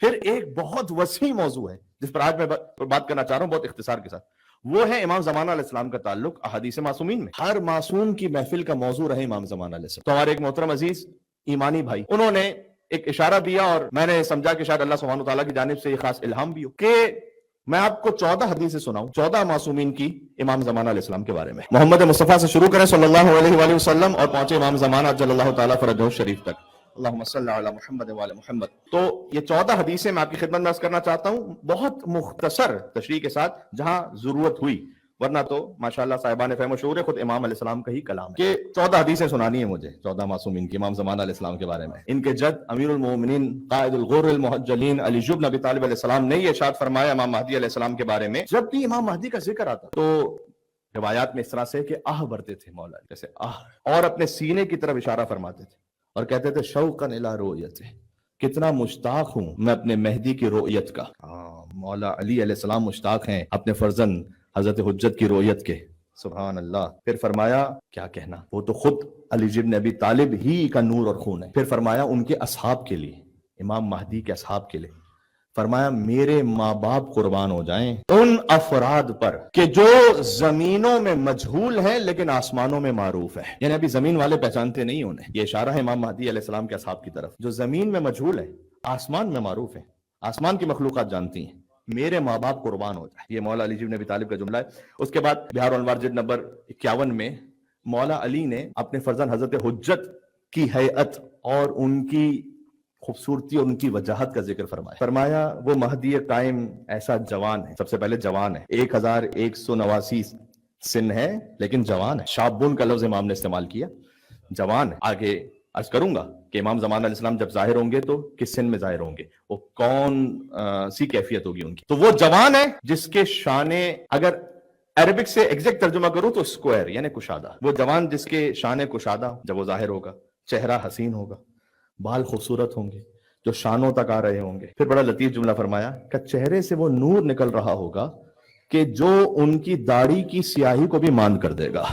پھر ایک بہت وسیع موضوع ہے جس پر آج میں بات کرنا چاہ رہا ہوں بہت اختصار کے ساتھ، وہ ہے امام زمانہ علیہ السلام کا تعلق احادیث معصومین میں۔ ہر معصوم کی محفل کا موضوع رہے امام زمانہ علیہ السلام۔ تو ہمارے ایک محترم عزیز ایمانی بھائی، انہوں نے ایک اشارہ دیا اور میں نے سمجھا کہ شاید اللہ سبحانہ وتعالیٰ کی جانب سے یہ خاص الہام بھی ہو کہ میں آپ کو 14 حدیثیں سناؤں، 14 معصومین کی امام زمانہ علیہ السلام کے بارے میں۔ محمد مصطفیٰ سے شروع کریں صلی اللہ علیہ وآلہ وسلم اور پہنچے امام زمانہ جل اللہ تعالیٰ فرجہ شریف تک، اللہم صلی علی محمد وعلی محمد۔ تو یہ 14 حدیثیں میں آپ کی خدمت میں عرض کرنا چاہتا ہوں بہت مختصر تشریح کے ساتھ جہاں ضرورت ہوئی، ورنہ تو ماشاءاللہ صاحبان فہم و شعور ہے، خود امام علیہ السلام کا ہی کلام ہے کہ 14 حدیثیں سنانی ہے مجھے 14 معصومین کی امام زمانہ علیہ السلام کے بارے میں۔ ان کے جد امیر المومنین قائد الغر المحجلین علی بن ابی طالب علیہ السلام نے یہ ارشاد فرمایا امام مہدی علیہ السلام کے بارے میں، جب بھی امام مہدی کا ذکر آتا تو روایات میں اس طرح سے کہ آہ بھرتے تھے مولا، جیسے آہ، اور اپنے سینے کی طرف اشارہ فرماتے تھے اور کہتے تھے شوقاً الی رؤیتہ، کتنا مشتاق ہوں میں اپنے مہدی کی رؤیت کا۔ مولا علی علیہ السلام مشتاق ہیں اپنے فرزند حضرت حجت کی رؤیت کے، سبحان اللہ۔ پھر فرمایا کیا کہنا، وہ تو خود علی بن ابی طالب ہی کا نور اور خون ہے۔ پھر فرمایا ان کے اصحاب کے لیے، امام مہدی کے اصحاب کے لیے فرمایا میرے ماں باپ قربان ہو جائیں ان افراد پر کہ جو زمینوں میں مجہول ہیں لیکن آسمانوں میں معروف ہے، یعنی ابھی زمین والے پہچانتے نہیں انہیں۔ یہ اشارہ ہے امام مہدی علیہ السلام کے اصحاب کی طرف، جو زمین میں مجہول ہے آسمان میں معروف ہے، آسمان کی مخلوقات جانتی ہیں، میرے ماں باپ قربان ہو جائے۔ یہ مولا علی بن ابی طالب کا جملہ ہے۔ اس کے بعد بہار الانوار جلد نمبر 51 میں مولا علی نے اپنے فرزند حضرت حجت کی ہیئت اور ان کی خوبصورتی اور ان کی وجاہت کا ذکر فرمایا وہ مہدی قائم ایسا جوان ہے، سب سے پہلے جوان ہے، 1189 سن ہے لیکن جوان ہے، شابون کا لفظ امام نے استعمال کیا، جوان ہے۔ آگے عرض کروں گا کہ امام زمان علیہ السلام جب ظاہر ہوں گے تو کس سن میں ظاہر ہوں گے، وہ کون سی کیفیت ہوگی ان کی۔ تو وہ جوان ہے جس کے شانے، اگر عربک سے ایگزیکٹ ترجمہ کروں تو اسکوائر یعنی کشادہ، وہ جوان جس کے شانے کشادہ جب وہ ظاہر ہوگا، چہرہ حسین ہوگا، بال خوبصورت ہوں گے جو شانوں تک آ رہے ہوں گے۔ پھر بڑا لطیف جملہ فرمایا کہ چہرے سے وہ نور نکل رہا ہوگا کہ جو ان کی داڑھی کی سیاہی کو بھی ماند کر دے گا۔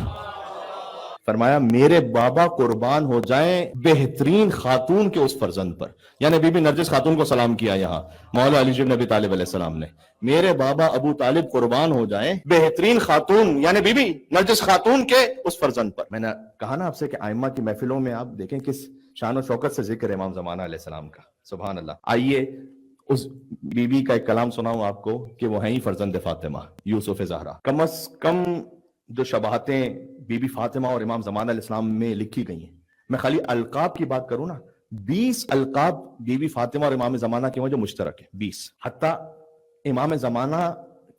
فرمایا میرے بابا قربان ہو جائیں بہترین خاتون کے اس فرزند پر، یعنی بی بی نرجس خاتون کو سلام کیا یہاں مولا علی بن ابی طالب علیہ السلام نے، میرے بابا ابو طالب قربان ہو جائیں بہترین خاتون یعنی بی بی نرجس خاتون کے اس فرزند پر۔ میں نے کہا نا آپ سے کہ ائمہ کی محفلوں میں آپ دیکھیں کس شان و شوکت سے ذکر ہے امام زمانہ علیہ السلام کا، سبحان اللہ۔ آئیے اس بی بی کا ایک کلام سناؤں آپ کو کہ وہ ہیں ہی فرزند فاطمہ یوسف زہرا۔ کم از کم جو شباہتیں بی بی فاطمہ اور امام زمانہ علیہ السلام میں لکھی گئی ہیں، میں خالی القاب کی بات کروں نا، 20 القاب بی بی فاطمہ اور امام زمانہ کے وہاں جو مشترک ہے، 20۔ حتیٰ امام زمانہ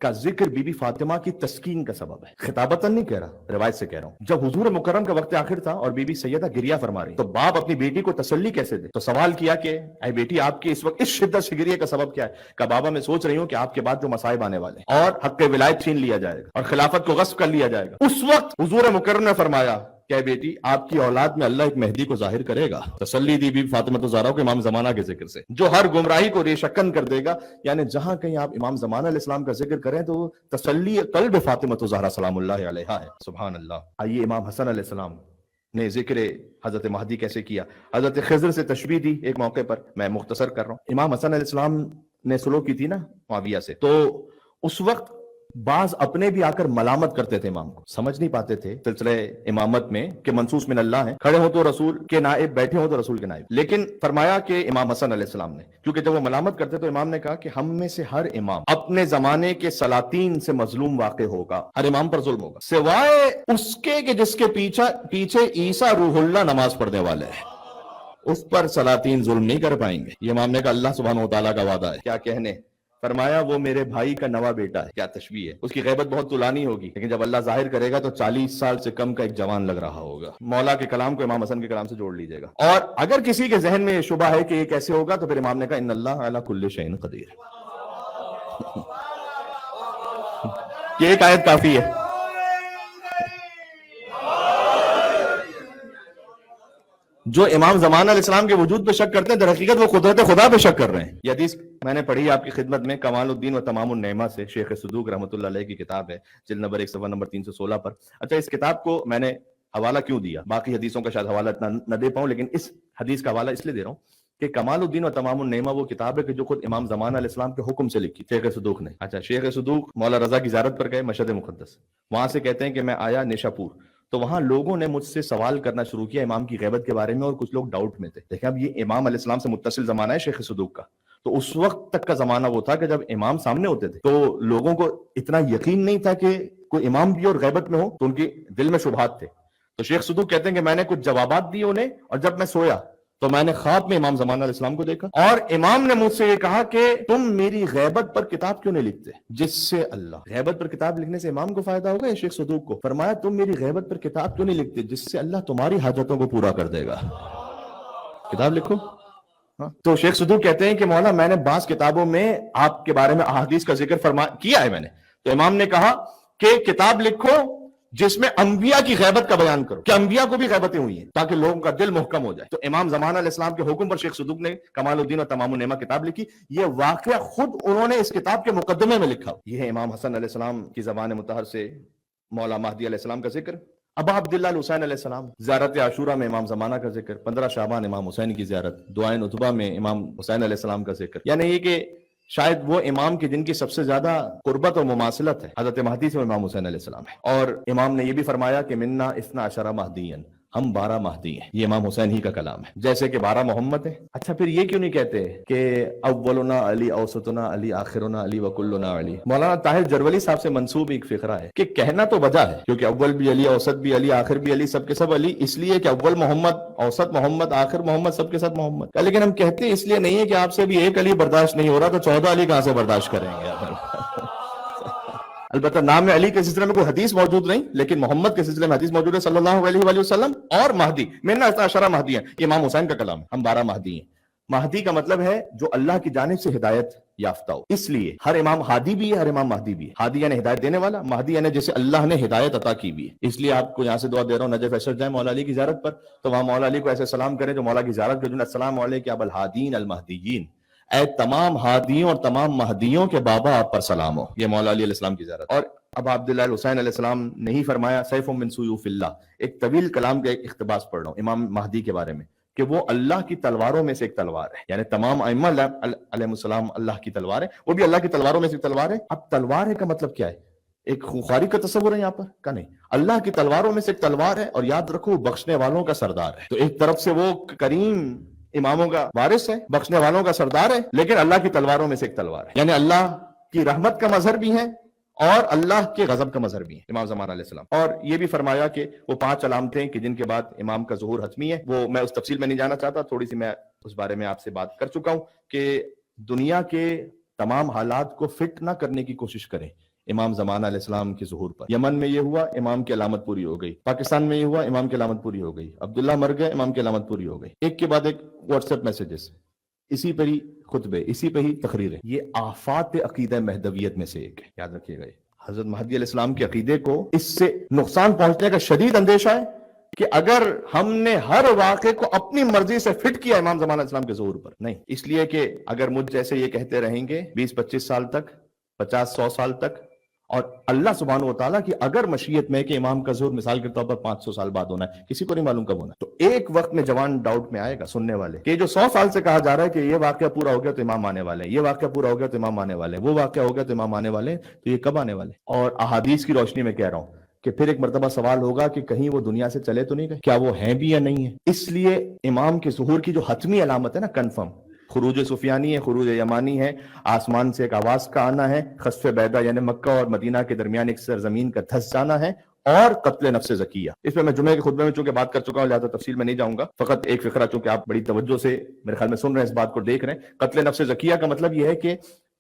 کا ذکر بی بی فاطمہ کی تسکین کا سبب ہے، خطابتاً نہیں کہہ رہا، روایت سے کہہ رہا ہوں۔ جب حضور مکرم کا وقت آخر تھا اور بی بی سیدہ گریہ فرما رہی تو باپ اپنی بیٹی کو تسلی کیسے دے؟ تو سوال کیا کہ اے بیٹی آپ کی اس وقت اس شدت سے گریہ کا سبب کیا ہے؟ کہ بابا میں سوچ رہی ہوں کہ آپ کے بعد جو مصائب آنے والے ہیں اور حق ولایت چھین لیا جائے گا اور خلافت کو غصب کر لیا جائے گا، اس وقت حضور مکرم نے فرمایا کہ اے بیٹی آپ کی اولاد میں اللہ ایک مہدی کو ظاہر کرے گا۔ تسلی دی بی بی فاطمہ الزہرا کو امام زمانہ کے ذکر سے، جو ہر گمراہی کو ریشکن کر دے گا۔ یعنی جہاں کہیں آپ امام زمانہ علیہ السلام کا ذکر کریں تو تسلی قلب فاطمہ الزہرا سلام اللہ علیہا ہے، سبحان اللہ۔ آئیے امام حسن علیہ السلام نے ذکر حضرت مہدی کیسے کیا، حضرت خضر سے تشبیہ دی ایک موقع پر، میں مختصر کر رہا ہوں۔ امام حسن علیہ السلام نے سلوک کی تھی نا معاویہ سے، تو اس وقت بعض اپنے بھی آ کر ملامت کرتے تھے امام کو، سمجھ نہیں پاتے تھے سلسلہ امامت میں کہ منصوص من اللہ ہیں، کھڑے ہو تو رسول کے نائب، بیٹھے ہو تو رسول کے نائب۔ لیکن فرمایا کہ امام حسن علیہ السلام نے، کیونکہ جب وہ ملامت کرتے تو امام نے کہا کہ ہم میں سے ہر امام اپنے زمانے کے سلاطین سے مظلوم واقع ہوگا، ہر امام پر ظلم ہوگا سوائے اس کے کہ جس کے پیچھے عیسیٰ روح اللہ نماز پڑھنے والے ہیں، اس پر سلاطین ظلم نہیں کر پائیں گے۔ یہ امام نے کہا اللہ سبحانہ وتعالیٰ کا وعدہ ہے، کیا کہنے۔ فرمایا وہ میرے بھائی کا نوا بیٹا ہے، کیا تشبیہ ہے، اس کی غیبت بہت طولانی ہوگی لیکن جب اللہ ظاہر کرے گا تو 40 سال سے کم کا ایک جوان لگ رہا ہوگا۔ مولا کے کلام کو امام حسن کے کلام سے جوڑ لیجئے گا۔ اور اگر کسی کے ذہن میں یہ شبہ ہے کہ یہ کیسے ہوگا تو پھر امام نے کہا ان اللہ علی کل شیء قدیر، یہ ایک آیت کافی ہے۔ جو امام زمانہ علیہ السلام کے وجود پہ شک کرتے ہیں در حقیقت وہ قدرت خدا پہ شک کر رہے ہیں۔ یہ حدیث میں نے پڑھی آپ کی خدمت میں کمال الدین و تمام النعمہ سے، شیخ صدوق رحمۃ اللہ علیہ کی کتاب ہے، جلد نمبر 1 صفحہ نمبر 316 پر۔ اچھا اس کتاب کو میں نے حوالہ کیوں دیا، باقی حدیثوں کا شاید حوالہ اتنا نہ دے پاؤں لیکن اس حدیث کا حوالہ اس لیے دے رہا ہوں کہ کمال الدین و تمام النعمہ وہ کتاب ہے کہ جو خود امام زمان علیہ السلام کے حکم سے لکھی شیخ صدوق نے. اچھا, شیخ صدوق مولا رضا کی زیارت پر گئے مشہد مقدس, وہاں سے کہتے ہیں کہ میں آیا نیشا پور, تو وہاں لوگوں نے مجھ سے سوال کرنا شروع کیا امام کی غیبت کے بارے میں, اور کچھ لوگ ڈاؤٹ میں تھے. دیکھیں اب یہ امام علیہ السلام سے متصل زمانہ ہے شیخ صدوق کا, تو اس وقت تک کا زمانہ وہ تھا کہ جب امام سامنے ہوتے تھے تو لوگوں کو اتنا یقین نہیں تھا کہ کوئی امام بھی اور غیبت میں ہو, تو ان کے دل میں شبہات تھے. تو شیخ صدوق کہتے ہیں کہ میں نے کچھ جوابات دیے انہیں, اور جب میں سویا تو میں نے خواب میں امام زمان علیہ السلام کو دیکھا, اور امام نے مجھ سے یہ کہا کہ تم میری غیبت پر کتاب کیوں نہیں لکھتے جس سے اللہ, غیبت پر کتاب لکھنے سے امام کو فائدہ ہوگا یا شیخ صدوق کو؟ فرمایا تم میری غیبت پر کتاب کیوں نہیں لکھتے جس سے اللہ تمہاری حاجتوں کو پورا کر دے گا, کتاب لکھو. تو شیخ صدوق کہتے ہیں کہ مولا میں نے بعض کتابوں میں آپ کے بارے میں احادیث کا ذکر کیا ہے میں نے, تو امام نے کہا کہ کتاب لکھو جس میں انبیاء کی غیبت کا بیان کرو, کہ انبیاء کو بھی غیبتیں ہوئی ہیں تاکہ لوگوں کا دل محکم ہو جائے. تو امام زمان علیہ السلام کے حکم پر شیخ صدوق نے کمال الدین و تمام النعمہ کتاب لکھی. یہ واقعہ خود انہوں نے اس کتاب کے مقدمے میں لکھا. یہ ہے امام حسن علیہ السلام کی زبان مطہر سے مولا مہدی علیہ السلام کا ذکر, ابا عبداللہ الحسین علیہ السلام, زیارت عاشورہ میں امام زمانہ کا ذکر, 15 شعبان امام حسین کی زیارت, دعائیں نتبہ میں امام حسین علیہ السلام کا ذکر. یعنی یہ کہ شاید وہ امام کے جن کی سب سے زیادہ قربت اور مماثلت ہے حضرت مہدی سے امام حسین علیہ السلام ہے. اور امام نے یہ بھی فرمایا کہ منا اثنا عشرہ مہدیًا, ہم 12 مہدی ہیں. یہ امام حسین ہی کا کلام ہے, جیسے کہ 12 محمد ہیں. اچھا پھر یہ کیوں نہیں کہتے کہ اولنا علی, اوسطنا علی, آخرنا علی, وکلنا علی؟ مولانا طاہر جرولی صاحب سے منسوب ایک فقرہ ہے کہ کہنا تو وجہ ہے, کیونکہ اول بھی علی, اوسط بھی علی, آخر بھی علی, سب کے سب علی, اس لیے کہ اول محمد, اوسط محمد, آخر محمد, سب کے ساتھ محمد. لیکن ہم کہتے اس لیے نہیں ہے کہ آپ سے بھی ایک علی برداشت نہیں ہو رہا تو 14 علی کہاں سے برداشت کریں گے. البتہ نام علی کے سلسلے میں کوئی حدیث موجود نہیں, لیکن محمد کے سلسلے میں حدیث موجود ہے صلی اللہ علیہ وآلہ وسلم. اور مہدی منا اثنا عشرہ مہدی ہیں, یہ امام حسین کا کلام ہے, ہم 12 مہدی ہیں. مہدی کا مطلب ہے جو اللہ کی جانب سے ہدایت یافتہ ہو, اس لیے ہر امام ہادی بھی ہے, ہر امام مہدی بھی ہے. ہادی یعنی ہدایت دینے والا, مہدی یعنی جسے اللہ نے ہدایت عطا کی بھی ہے. اس لیے آپ کو یہاں سے دعا دے رہا ہوں, نجف ایسر جائیں مولا علی کی زیارت پر, تو وہاں مولا علی کو ایسے سلام کریں جو مولا کی زیارت کریں, السلام علیکم ابا الہادین المہدیین, اے تمام ہادیوں اور تمام مہدیوں کے بابا آپ پر سلام ہو. یہ مولا علی علیہ السلام کی زیارت. اور ابا عبداللہ الحسین علیہ السلام نے ہی فرمایا سیف من سیوف اللہ, ایک طویل کلام کا ایک اقتباس پڑھ رہا ہوں امام مہدی کے بارے میں, کہ وہ اللہ کی تلواروں میں سے ایک تلوار ہے. یعنی تمام ائمہ علیہ السلام اللہ کی تلوار ہے, وہ بھی اللہ کی تلواروں میں سے ایک تلوار ہے. اب تلوار ہے کا مطلب کیا ہے؟ ایک خونخواری کا تصور ہے یہاں پر کا نہیں, اللہ کی تلواروں میں سے ایک تلوار ہے, اور یاد رکھو بخشنے والوں کا سردار ہے. تو ایک طرف سے وہ کریم اماموں کا وارث ہے, بخشنے والوں کا سردار ہے, لیکن اللہ کی تلواروں میں سے ایک تلوار ہے. یعنی اللہ کی رحمت کا مظہر بھی ہے اور اللہ کے غضب کا مظہر بھی ہے امام زمان علیہ السلام. اور یہ بھی فرمایا کہ وہ 5 علامتیں کہ جن کے بعد امام کا ظہور حتمی ہے. وہ میں اس تفصیل میں نہیں جانا چاہتا, تھوڑی سی میں اس بارے میں آپ سے بات کر چکا ہوں کہ دنیا کے تمام حالات کو فٹ نہ کرنے کی کوشش کریں امام زمان علیہ السلام کے ظہور پر. یمن میں یہ ہوا, امام کی علامت پوری ہو گئی. پاکستان میں یہ ہوا, امام کی علامت پوری ہو گئی. عبداللہ مر گئے, امام کی علامت پوری ہو گئی. ایک کے بعد ایک واٹس ایپ میسیجز, اسی پر ہی خطبے, اسی پہ ہی تقریریں. یہ آفات عقیدہ مہدویت میں سے ایک ہے, یاد رکھیے گا. حضرت مہدی علیہ السلام کے عقیدے کو اس سے نقصان پہنچنے کا شدید اندیشہ ہے کہ اگر ہم نے ہر واقعے کو اپنی مرضی سے فٹ کیا امام زمان علیہ السلام کے ظہور پر, نہیں, اس لیے کہ اگر مجھ جیسے یہ کہتے رہیں گے 20-25 سال تک, 50-100 سال تک, اور اللہ سبحانہ و تعالیٰ کی اگر مشیت میں کہ امام کا ظہور مثال کے طور پر 500 سال بعد ہونا ہے, کسی کو نہیں معلوم کب ہونا ہے, تو ایک وقت میں جوان ڈاؤٹ میں آئے گا سننے والے کہ جو 100 سال سے کہا جا رہا ہے کہ یہ واقعہ پورا ہو گیا تو امام آنے والے ہیں, یہ واقعہ پورا ہو گیا تو امام آنے والے ہیں, وہ واقعہ ہو گیا تو امام آنے والے ہیں, تو یہ کب آنے والے ہیں؟ اور احادیث کی روشنی میں کہہ رہا ہوں کہ پھر ایک مرتبہ سوال ہوگا کہ کہیں وہ دنیا سے چلے تو نہیں گئے, کیا وہ ہیں بھی یا نہیں ہے. اس لیے امام کے ظہور کی جو حتمی علامت ہے نا, کنفرم, خروج سفیانی ہے, خروج یمانی ہے, آسمان سے ایک آواز کا آنا ہے, خسف بیدا یعنی مکہ اور مدینہ کے درمیان ایک سرزمین کا دھس جانا ہے, اور قتل نفس زکیہ. اس پہ میں جمعے کے خطبے میں چونکہ بات کر چکا ہوں, لہذا تفصیل میں نہیں جاؤں گا. فقط ایک فقرہ چونکہ آپ بڑی توجہ سے میرے خیال میں سن رہے ہیں, اس بات کو دیکھ رہے ہیں. قتل نفس زکیہ کا مطلب یہ ہے کہ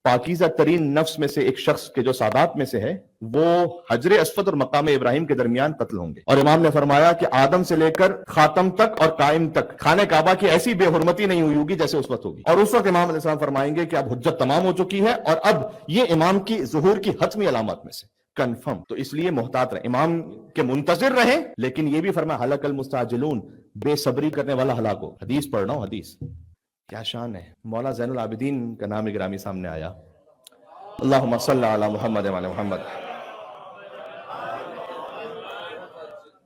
پاکیزہ ترین نفس میں سے ایک شخص کے جو سادات میں سے ہے وہ حجر اسود اور مقام ابراہیم کے درمیان قتل ہوں گے. اور امام نے فرمایا کہ آدم سے لے کر خاتم تک اور قائم تک خانہ کعبہ کی ایسی بے حرمتی نہیں ہوئی ہوگی جیسے اس وقت ہوگی. اور اس وقت امام علیہ السلام فرمائیں گے کہ اب حجت تمام ہو چکی ہے, اور اب یہ امام کی ظہور کی حتمی علامات میں سے کنفرم. تو اس لیے محتاط رہیں, امام کے منتظر رہیں, لیکن یہ بھی فرمایا ہلاک المستعجلون, بے صبری کرنے والا ہلاک ہو. حدیث پڑھ رہا ہوں, حدیث کیا شان ہے. مولا زین العابدین کا نام گرامی سامنے آیا. اللہم صلی علی محمد وعلی محمد.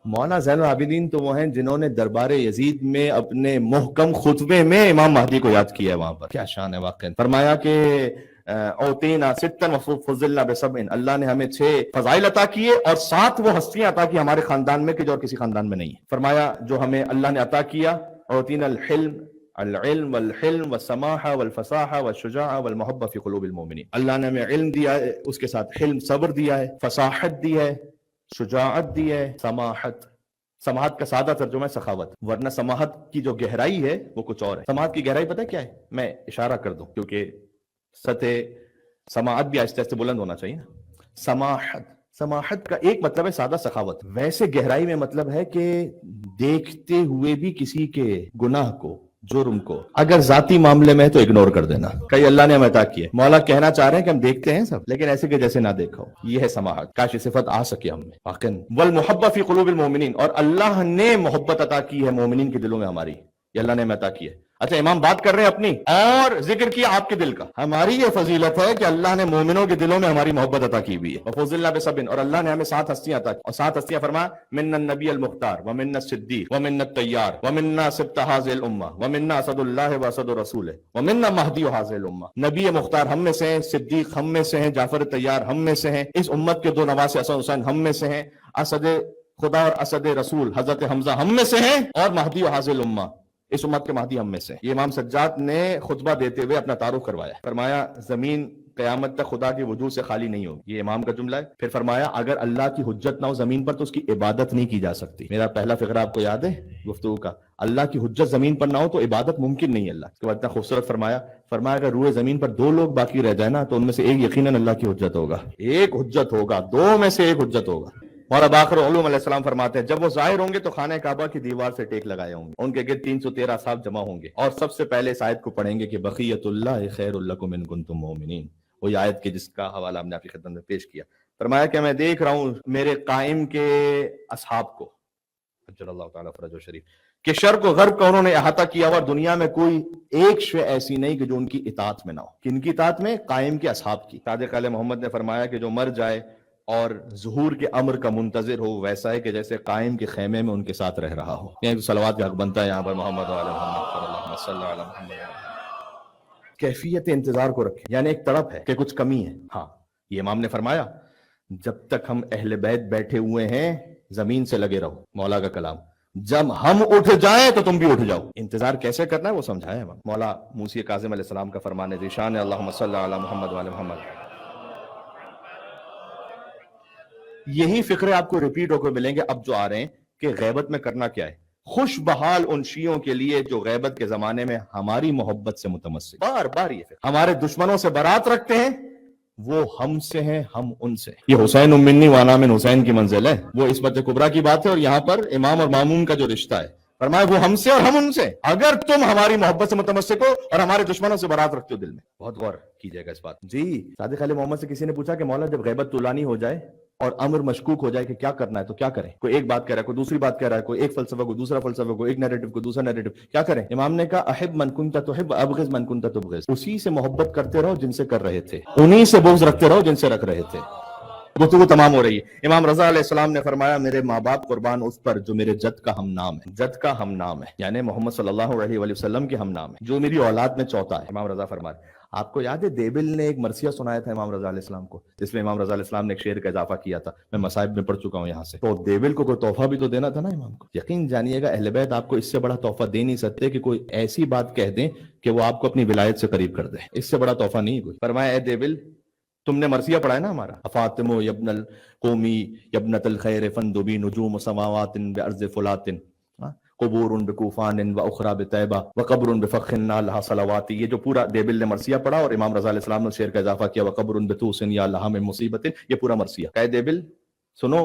مولانا زین العابدین تو وہ ہیں جنہوں نے دربار یزید میں اپنے محکم خطبے میں امام مہدی کو یاد کیا ہے وہاں پر. کیا شان ہے واقعا. فرمایا کہ اوتینا ستن وفضلنا بسبع، اللہ نے ہمیں 6 فضائل عطا کیے اور 7 وہ ہستیاں عطا کی ہمارے خاندان میں کہ جو اور کسی خاندان میں نہیں ہے. فرمایا جو ہمیں اللہ نے عطا کیا، اوتینا العلم والحلم والسماحہ والفصاحہ والشجاعہ والمحبہ فی قلوب المؤمنین. اللہ نے ہمیں علم دیا ہے، اس کے ساتھ حلم صبر دیا ہے، فصاحت دی ہے، شجاعت دی ہے، سماحت کا سادہ ترجمہ ہے سخاوت، ورنہ سماحت کی جو گہرائی ہے وہ کچھ اور ہے. سماحت کی گہرائی پتہ کیا ہے؟ میں اشارہ کر دوں کیونکہ سطح سماحت بھی آہستہ آہستہ بلند ہونا چاہیے نا. سماحت کا ایک مطلب ہے سادہ سخاوت، ویسے گہرائی میں مطلب ہے کہ دیکھتے ہوئے بھی کسی کے گناہ کو، جرم کو اگر ذاتی معاملے میں ہے تو اگنور کر دینا. کئی اللہ نے ہمیں عطا کیے، مولا کہنا چاہ رہے ہیں کہ ہم دیکھتے ہیں سب لیکن ایسے کہ جیسے نہ دیکھو. یہ ہے سماحت. کاش یہ صفت آ سکے ہم میں واقعا. والمحبہ فی قلوب المؤمنین، اور اللہ نے محبت عطا کی ہے مومنین کے دلوں میں ہماری. یہ اللہ نے ہمیں عطا کی ہے. اچھا امام بات کر رہے ہیں اپنی اور ذکر کیا آپ کے دل کا. ہماری یہ فضیلت ہے کہ اللہ نے مومنوں کے دلوں میں ہماری محبت عطا کی ہوئی ہے. وفضلنا بسبع، اور اللہ نے ہمیں 7 ہستیاں عطا کی، اور 7 ہستیاں فرمایا من النبی المختار ومن الصدیق ومن الطیار ومنا سبط هذه الامه ومنا اسد اللہ واسد رسولہ ومنا مہدی هذه الامه. نبی مختار ہم میں سے ہیں، صدیق ہم میں سے ہیں، جعفر طیار ہم میں سے ہیں، اس امت کے 2 نواسے حسن حسین ہم میں سے ہیں، اسد خدا اور اسد رسول حضرت حمزہ ہم میں سے ہیں، اور مہدی هذه الامه اس امت کے مہدی ہم میں سے. یہ امام سجاد نے خطبہ دیتے ہوئے اپنا تعارف کروایا. فرمایا زمین قیامت تک خدا کے وجود سے خالی نہیں ہوگی. یہ امام کا جملہ ہے. پھر فرمایا اگر اللہ کی حجت نہ ہو زمین پر تو اس کی عبادت نہیں کی جا سکتی. میرا پہلا فقرہ آپ کو یاد ہے گفتگو کا، اللہ کی حجت زمین پر نہ ہو تو عبادت ممکن نہیں ہے اللہ. اس کے بعد اتنا خوبصورت فرمایا اگر روئے زمین پر 2 لوگ باقی رہ جائے نا تو ان میں سے ایک یقیناً اللہ کی حجت ہوگا. ایک حجت ہوگا، 2 میں سے ایک حجت ہوگا. اور اب آخر علوم علیہ السلام فرماتے ہیں جب وہ ظاہر ہوں گے تو خانہ کعبہ کی دیوار سے ٹیک لگائے ہوں گے، ان کے گرد 313 اصحاب جمع ہوں گے اور سب سے پہلے اس آیت کو پڑھیں گے کہ بقیت اللہ خیر لکم ان کنتم مؤمنین. وہی آیت کے جس کا حوالہ ہم نے آپ کی خدمت میں پیش کیا. فرمایا کہ میں دیکھ رہا ہوں میرے قائم کے اصحاب کو اجل اللہ تعالیٰ فرج و شریف کہ شر کو غرب کا انہوں نے احاطہ کیا ہوا، دنیا میں کوئی ایک شے ایسی نہیں کہ جو ان کی اطاعت میں نہ ہو. کن کی اطاعت میں؟ قائم کے اصحاب کی. صادق علیہ محمد نے فرمایا کہ جو مر جائے اور ظہور کے امر کا منتظر ہو ویسا ہے کہ جیسے قائم کے خیمے میں ان کے ساتھ رہ رہا ہو. یعنی تو صلوات کا حق بنتا ہے یہاں پر محمد و علی محمد صلی اللہ علیہ وسلم. کیفیت انتظار کو رکھیں، یعنی ایک طرف ہے کہ کچھ کمی ہے. ہاں یہ امام نے فرمایا جب تک ہم اہل بیت بیٹھے ہوئے ہیں زمین سے لگے رہو. مولا کا کلام، جب ہم اٹھ جائیں تو تم بھی اٹھ جاؤ. انتظار کیسے کرنا ہے وہ سمجھایا امام. مولا موسی کاظم علیہ السلام کا فرمان ہے ذیشان اللہم صلی علی محمد و علی محمد. یہی فقرے آپ کو ریپیٹ ہو کے ملیں گے اب جو آ رہے ہیں کہ غیبت میں کرنا کیا ہے. خوش بحال ان شیعوں کے لیے جو غیبت کے زمانے میں ہماری محبت سے متمسک، بار بار یہ فقر ہمارے دشمنوں سے برات رکھتے ہیں، وہ ہم سے ہیں ہم ان سے. یہ حسین منی وانا من حسین کی منزل ہے، وہ عصمت کبریٰ کی بات ہے. اور یہاں پر امام اور مامون کا جو رشتہ ہے فرمایا وہ ہم سے اور ہم ان سے. اگر تم ہماری محبت سے متمسک ہو اور ہمارے دشمنوں سے برات رکھتے ہو دل میں. بہت غور کیجئے گا اس بات. جی صادق علیہ محمد سے کسی نے پوچھا کہ مولا جب غیبت طولانی ہو جائے اور امر مشکوک ہو جائے کہ کیا کرنا ہے تو کیا کریں؟ کوئی ایک بات کہہ رہا ہے، کوئی دوسری بات کہہ رہا ہے، کوئی ایک فلسفہ کو دوسرا فلسفہ، کوئی ایک نیریٹو کو دوسرا نیریٹو، کیا کریں؟ امام نے کہا احب من کنت تحب ابغض من کنت تبغض. اسی سے محبت کرتے رہو جن سے کر رہے تھے، انہی سے بغض رکھتے رہو جن سے رکھ رہے تھے. گفتگو تمام ہو رہی ہے. امام رضا علیہ السلام نے فرمایا میرے ماں باپ قربان اس پر جو میرے جد کا ہم نام ہے. جد کا ہم نام ہے یعنی محمد صلی اللہ علیہ وآلہ وسلم کے ہم نام ہے، جو میری اولاد میں چوتھا ہے. امام رضا فرماتے آپ کو یاد ہے دیبل نے ایک مرثیہ سنایا تھا امام رضا علیہ السلام کو، جس میں امام رضا علیہ السلام نے ایک شعر کا اضافہ کیا تھا. میں مصائب میں پڑھ چکا ہوں یہاں سے. تو دیبل کو کوئی تحفہ بھی تو دینا تھا نا امام کو. یقین جانیے گا اہل بیت آپ کو اس سے بڑا تحفہ دے نہیں سکتے کہ کوئی ایسی بات کہہ دیں کہ وہ آپ کو اپنی ولایت سے قریب کر دے. اس سے بڑا تحفہ نہیں کوئی. فرمایا اے دیبل تم نے مرثیہ پڑھا ہے نا ہمارا، فاطمہ یبن القومی یبنت الخیر فندبی نجوم سماوات بعرض فلات قبور بکوفان واخرى بطیبہ وقبر بفخ لها صلوات. یہ جو پورا دیبل نے مرثیہ پڑھا اور امام رضا علیہ السلام نے شعر کا اضافہ کیا وقبر بطوس یا لها من مصیبت. یہ پورا مرثیہ. کہ دیبل سنو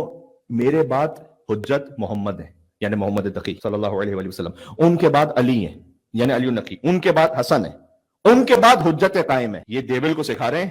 میرے بعد حجت محمد ہیں یعنی محمد تقی صلی اللہ علیہ وآلہ وسلم، ان کے بعد علی ہیں یعنی علی النقی، ان کے بعد حسن ہے، ان کے بعد حجت قائم ہے. یہ دیبل کو سکھا رہے ہیں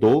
2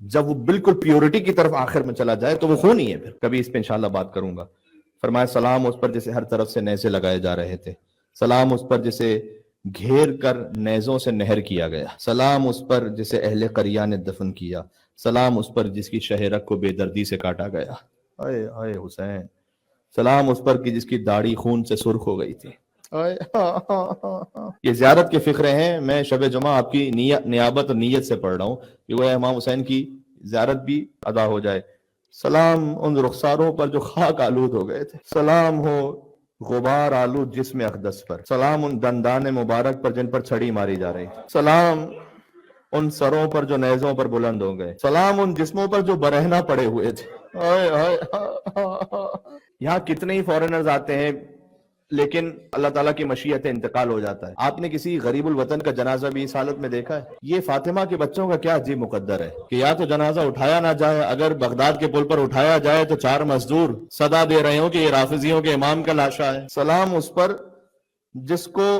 جب وہ بالکل پیورٹی کی طرف آخر میں چلا جائے تو وہ خون ہی ہے پھر. کبھی اس پہ انشاءاللہ بات کروں گا. فرمایا سلام اس پر جسے ہر طرف سے نیزے لگائے جا رہے تھے، سلام اس پر جسے گھیر کر نیزوں سے نہر کیا گیا، سلام اس پر جسے اہل قریہ نے دفن کیا، سلام اس پر جس کی شہ رگ کو بے دردی سے کاٹا گیا. اے اے حسین. سلام اس پر کی جس کی داڑھی خون سے سرخ ہو گئی تھی. یہ زیارت کے فقرے ہیں. میں شب جمعہ آپ کی نیابت اور نیت سے پڑھ رہا ہوں کہ وہ امام حسین کی زیارت بھی ادا ہو جائے. سلام ان رخساروں پر جو خاک آلود ہو گئے تھے، سلام ہو غبار آلود جسم اقدس پر، سلام ان دندان مبارک پر جن پر چھڑی ماری جا رہی تھی، سلام ان سروں پر جو نیزوں پر بلند ہو گئے، سلام ان جسموں پر جو برہنہ پڑے ہوئے تھے. یہاں کتنے ہی فارنرز آتے ہیں لیکن اللہ تعالیٰ کی مشیت انتقال ہو جاتا ہے. آپ نے کسی غریب الوطن کا جنازہ بھی اس حالت میں دیکھا ہے؟ یہ فاطمہ کے بچوں کا کیا عجیب مقدر ہے کہ یا تو جنازہ اٹھایا نہ جائے، اگر بغداد کے پل پر اٹھایا جائے تو 4 مزدور صدا دے رہے ہوں کہ یہ رافضیوں کے امام کا لاشا ہے. سلام اس پر جس کو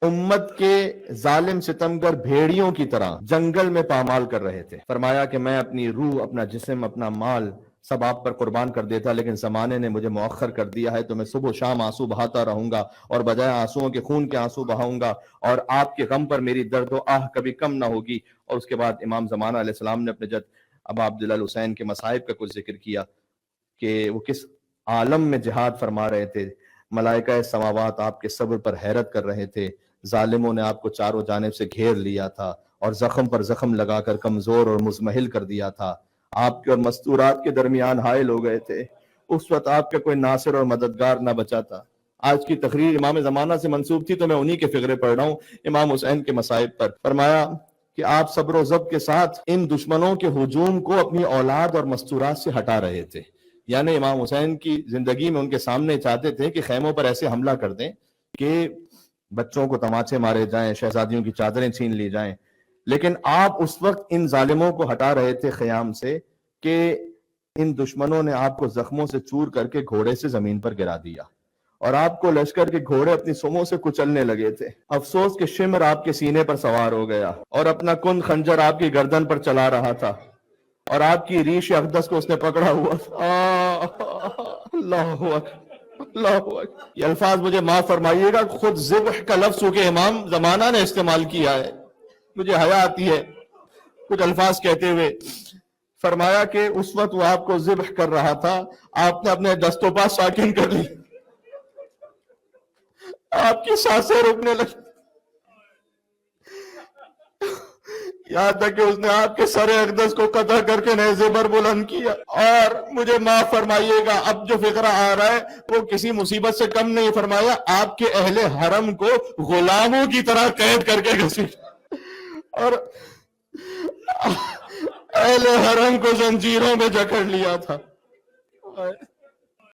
امت کے ظالم ستمگر بھیڑیوں کی طرح جنگل میں پامال کر رہے تھے. فرمایا کہ میں اپنی روح، اپنا جسم، اپنا مال سب آپ پر قربان کر دیتا، لیکن زمانے نے مجھے مؤخر کر دیا ہے تو میں صبح و شام آنسو بہاتا رہوں گا اور بجائے آنسوؤں کے خون کے آنسو بہاؤں گا، اور آپ کے غم پر میری درد و آہ کبھی کم نہ ہوگی. اور اس کے بعد امام زمانہ علیہ السلام نے اپنے جد ابا عبداللہ الحسین کے مصائب کا کچھ ذکر کیا کہ وہ کس عالم میں جہاد فرما رہے تھے. ملائکہ سماوات آپ کے صبر پر حیرت کر رہے تھے، ظالموں نے آپ کو چاروں جانب سے گھیر لیا تھا اور زخم پر زخم لگا کر کمزور اور مزمحل کر دیا تھا. آپ کے اور مستورات کے درمیان حائل ہو گئے تھے. اس وقت آپ کا کوئی ناصر اور مددگار نہ بچا تھا. آج کی تقریر امام زمانہ سے منسوب تھی تو میں انہی کے فقرے پڑھ رہا ہوں امام حسین کے مصائب پر. فرمایا کہ آپ صبر و ضبط کے ساتھ ان دشمنوں کے ہجوم کو اپنی اولاد اور مستورات سے ہٹا رہے تھے. یعنی امام حسین کی زندگی میں ان کے سامنے چاہتے تھے کہ خیموں پر ایسے حملہ کر دیں کہ بچوں کو تماچے مارے جائیں، شہزادیوں کی چادریں چھین لی جائیں، لیکن آپ اس وقت ان ظالموں کو ہٹا رہے تھے خیام سے کہ ان دشمنوں نے آپ کو زخموں سے چور کر کے گھوڑے سے زمین پر گرا دیا اور آپ کو لشکر کے گھوڑے اپنی سموں سے کچلنے لگے تھے. افسوس کہ شمر آپ کے سینے پر سوار ہو گیا اور اپنا کند خنجر آپ کی گردن پر چلا رہا تھا اور آپ کی ریش اقدس کو اس نے پکڑا ہوا تھا. اللہ اکبر، اللہ اکبر. یہ الفاظ مجھے معاف فرمائیے گا، خود ذبح کا لفظ چونکہ امام زمانہ نے استعمال کیا ہے، مجھے حیا آتی ہے کچھ الفاظ کہتے ہوئے. فرمایا کہ اس وقت وہ آپ کو ذبح کر رہا تھا، آپ نے اپنے دست و پا ساکن کر لی، آپ کی سانسیں رکنے لگی، یہاں تک کہ اس نے آپ کے سر اقدس کو قطع کر کے نیزے پر بلند کیا. اور مجھے معاف فرمائیے گا، اب جو فقرہ آ رہا ہے وہ کسی مصیبت سے کم نہیں. فرمایا آپ کے اہل حرم کو غلاموں کی طرح قید کر کے گھسیٹ اور اہل حرم کو زنجیروں میں جکڑ لیا تھا.